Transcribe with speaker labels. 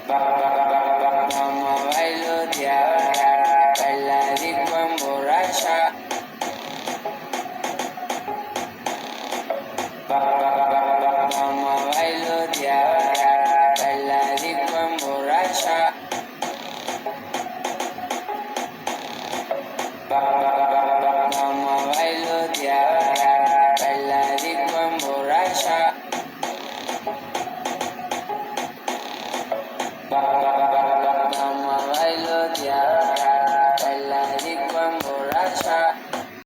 Speaker 1: Vamos a bailotear, la disco emborracha. Vamos a bailotear, la disco emborracha. Vamos a bailotear, la disco emborracha. Vamos a bailotear.